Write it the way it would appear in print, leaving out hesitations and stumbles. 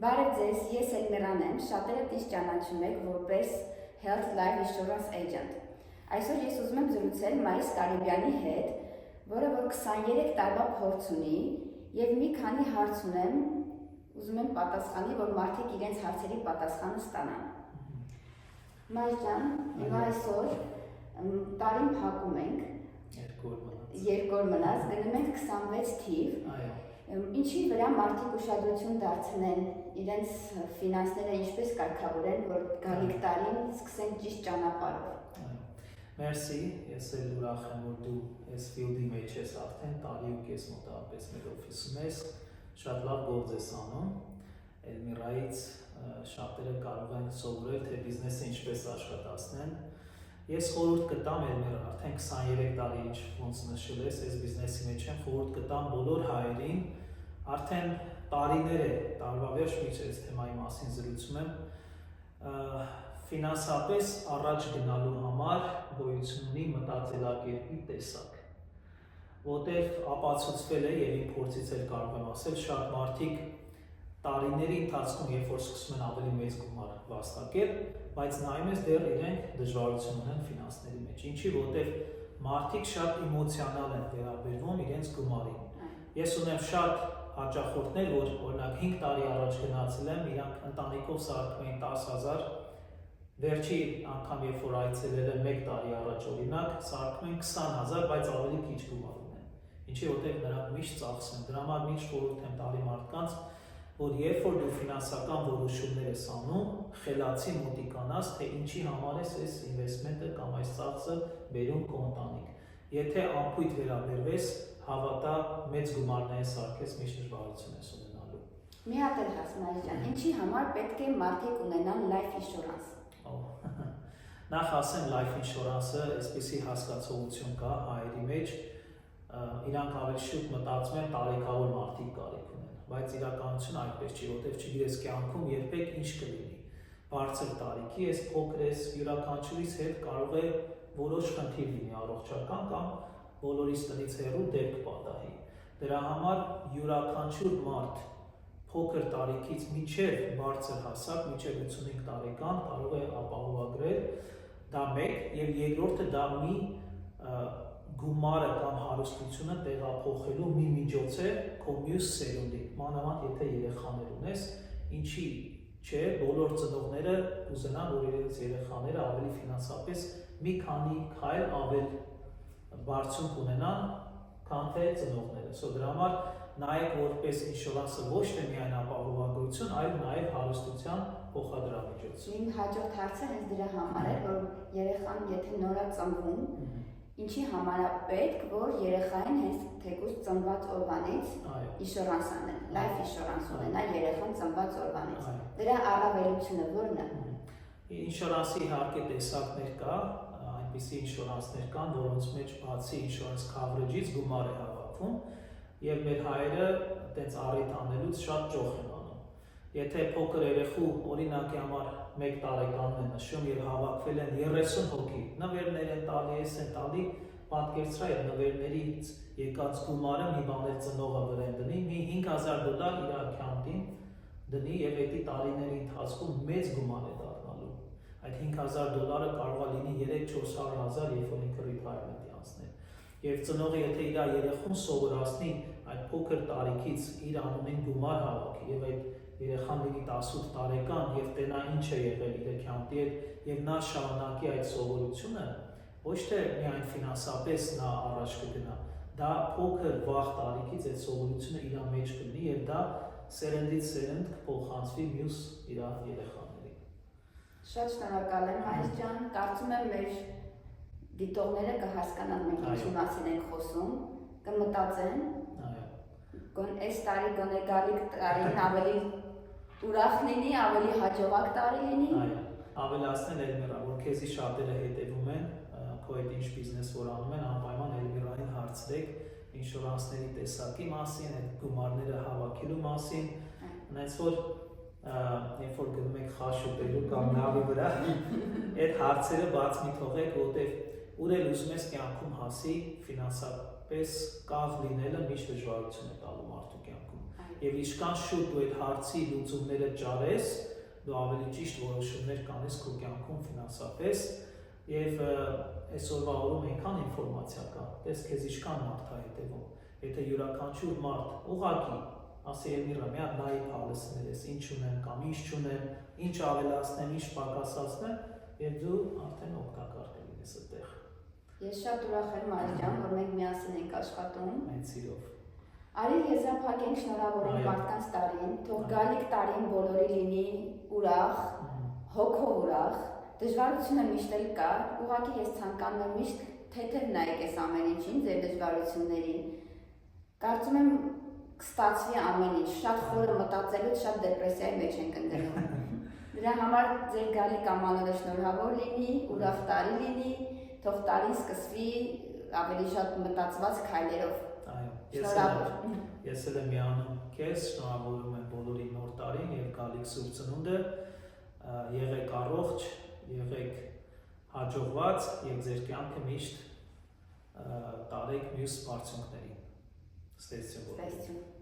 Բարև ձեզ, ես Էլմիրան եմ, շատերը ինձ ճանաչում եք որպես Health Life Insurance Agent։ Այսօր ես ուզում եմ զրուցել Մարիս Կարիբյանի հետ, որը որ 23 տարվա փորձ ունի եւ մի քանի հարց ունեմ, ուզում եմ պատասխանի, որ մարդիկ իրենց հարցերի պատասխանը ստանան։ Մարիս ջան, հիմա այսօր տարին փակում ենք։ Երկու օր մնաց, գնում ենք 26 թիվ։ Ինչի վրա մարդիկ ուշադրություն դարձնեն իրենց ֆինանսները ինչպես կարգավորեն, որ գալիք տարին սկսեն ճիշտ ճանապարհով։ Մերսի, ես էլ ուրախ եմ, որ դու այս ֆիլդի մեջ ես արդեն տարի ու կես մոտավորապես մեր օֆիսում ես, շատ լավ գործ ես անում։ Էլմիրայից շատերը կարող են սովորել, թե բիզնեսը ինչպես աշխատացնեն։ Ես խորհուրդ կտամ Էլմիրա, արդեն 23 տարի ինչ ոնց նշել ես, այս բիզնեսի մեջ եմ, խորհուրդ կտամ բոլոր հայերին, արդեն տարիներ է, տարվա վերջ միջ այս թեմայի մասին զրուցում եմ, ֆինանսապես առաջ գնալու համար գոյություն ունի մտածելակերպի տեսակ, որտեղ ապացուցվել է եւ իմ փորձից էլ կարող եմ ասել, շատ մարդիկ տարիների ընթացքում, երբ որ սկսում են ավելի մեծ գումար վաստակել, բայց նայում ես դեռ իրենք դժվարություն ունեն ֆինանսների մեջ, ինչի որտեղ մարդիկ շատ էմոցիոնալ են վերաբերվում իրենց գումարին։ Ես ունեմ շատ հաճախորդներ, որ օրինակ 5 տարի առաջ գնացել եմ, իրանք ընտանիքով սարքում էին 10,000, վերջի անգամ երբ որ այցելել եմ 1 տարի առաջ օրինակ, սարքում են 20,000, բայց ավելի քիչ գումար ունեն։ Ինչի որտեղ նրանք միշտ ծախսում են, դրա համար միշտ խորհուրդ եմ տալի մարդկանց, որ երբ որ դու ֆինանսական որոշումներ ես անում, խելացի մոտիկանաս, թե ինչի համար ես այս ինվեստմենտը կամ այս ծախսը բերում քո ընտանիք։ Եթե անփույթ վերաբերվես, հավատա մեծ գումարներ սարքես, միշտ դժվարություն ես ունենալու։ Մի հատ էլ հասնալի ջան, ինչի համար պետք է մարդիկ ունենան life insurance։ Նախ ասեմ life insurance-ը այսպիսի հասկացողություն կա հայերի մեջ, իրանք ավելի շուտ մտածում են տարեկավոր մարդիկ կարիք ունեն, բայց իրականությունը այդպես չի, որտեղ չգիտես կյանքում երբեք ինչ կլինի։ Բարձր տարիքի ես, փոքր ես, յուրաքանչյուրիս հետ կարող է որոշ խնդիր լինի առողջական կամ բոլորիս տնից հեռու դեպք պատահի։ Դրա համար յուրաքանչյուր մարդ փոքր տարիքից մինչև բարձր հասակ, մինչև 85 տարեկան կարող է ապահովագրել, դա մեկ, եւ երկրորդը դա մի գումարը կամ հարստությունը տեղափոխելու մի միջոց է քո մյուս սերունդի, մանավանդ եթե երեխաներ ունես, ինչի չէ, բոլոր ծնողները կուզենան, որ իրենց երեխաները ավելի ֆինանսապես մի քանի քայլ ավել բարձունք ունենան, քան թե ծնողները։ Դրա համար նայեք որպես ինշուրանսը ոչ թե միայն ապահովագրություն, այլ նաև հարստության փոխադրամիջոց։ Իմ հաջորդ հարցը հենց դրա համար է, որ երեխան եթե նոր է ծնվում, ինչի համար է պետք, որ երեխային հենց թեկուզ ծնված օրվանից ինշուրանս անել, life insurance ունենա երեխան ծնված օրվանից։ Դրա առավելությունը ո՞րն է։ Ինշուրանսի իհարկե տեսակներ կա, այնպիսի ինշուրանսներ կան, որոնց մեջ բացի insurance coverage-ից գումար է հավաքվում, եւ մեր հայերը այդպես առիթ անելուց շատ ճոխ են անում։ Եթե փոքր երեխու օրինակի համար 1 տարեկանն է նշում եւ հավաքվել են 30 հոգի, նվերներ են տալի, էս են տալի, պատկերացրա այդ նվերներից եկած գումարը մի բան էլ ծնողը վրան դնի, մի $5,000 իր account-ին դնի եւ այդ տարիների ընթացքում մեծ գումար է դառնալու։ Այդ $5,000 կարող է լինի 3-400,000, երբ որ ինքը retirement-ի անցներ։ Եվ ծնողը եթե իր երեխուն սովորացնի այդ փոքր տարիքից իր անունին գումար հավաքի եւ այդ երեխան լինի 18 տարեկան եւ տենա ինչ է եղել իր account-ի հետ եւ նա շարունակի այդ սովորությունը, ոչ թե միայն ֆինանսապես նա առաջ կգնա, դա փոքր վաղ տարիքից այդ սովորությունը իր մեջ կլինի եւ դա սերնդից սերունդ կփոխանցվի մյուս իր երեխաներին։ Շատ շնորհակալ եմ, Մարիս ջան, կարծում եմ մեր դիտողները կհասկանան մենք ինչի մասին ենք խոսում, կմտածեն, այս տարի գոնե գալիք տարին ավելի ուրախ լինի, ավելի հաջողակ տարի լինի։ Ավելացնել Էլմիրա, որ քեզի շատերը հետևում են, քո այդ ինչ բիզնես որ անում են, անպայման Էլմիրային հարցրեք ինշուրանսների տեսակի մասին, այդ գումարները հավաքելու մասին, այնց որ երբ որ գնում եք խաշ ուտելու կամ նավի վրա, այդ հարցերը բաց մի թողեք, որտեղ ուր էլ ուզում ես կյանքում հասի, ֆինանսապես կաղ լինելը միշտ դժվարություն է տալու մարդու կյանքում։ եւ ինչքան շուտ դու այդ հարցի լուծումները ճարես, դու ավելի ճիշտ որոշումներ կանես քո կյանքում ֆինանսապես եւ այսօրվա օրում այնքան ինֆորմացիա կա, տես քեզ ինչքան մարդ է հետևում, եթե յուրաքանչյուր մարդ ուղղակի ասի Էլմիրա, մի հատ նայ հալսներ ես, ինչ ունեմ կամ ինչ չունեմ, ինչ ավելացնեմ, ինչ պակասացնեմ, եւ դու արդեն օգտակար կլինես այդտեղ։ Ես շատ ուրախ եմ Մարի ջան, որ մենք միասին ենք աշխատում։ Այդ սիրով։ Արի եզրափակենք շնորհավորենք մարդկանց տարին, թող գալիք տարին բոլորի լինի ուրախ, հոգով ուրախ, դժվարությունը միշտ էլ կա, ուղղակի ես ցանկանում եմ միշտ թեթև նայեք այս ամեն ինչին, ձեր դժվարություններին։ Կարծում եմ կստացվի ամեն ինչ, շատ խորը մտածելուց շատ դեպրեսիայի մեջ ենք ընկնում։ Դրա համար ձեր գալիք ամանորը շնորհավոր լինի, ուրախ տարի լինի, թող տարին սկսվի ավելի շատ մտածված քայլերով։ Այո, ես էլ եմ միանում քեզ, շնորհավորում եմ բոլորի նոր տարին եւ գալիք Սուրբ Ծնունդը, եղեք առողջ, եղեք հաջողված եւ ձեր կյանքը միշտ տարեք մյուս բարձունքներին։ Ստեցություն։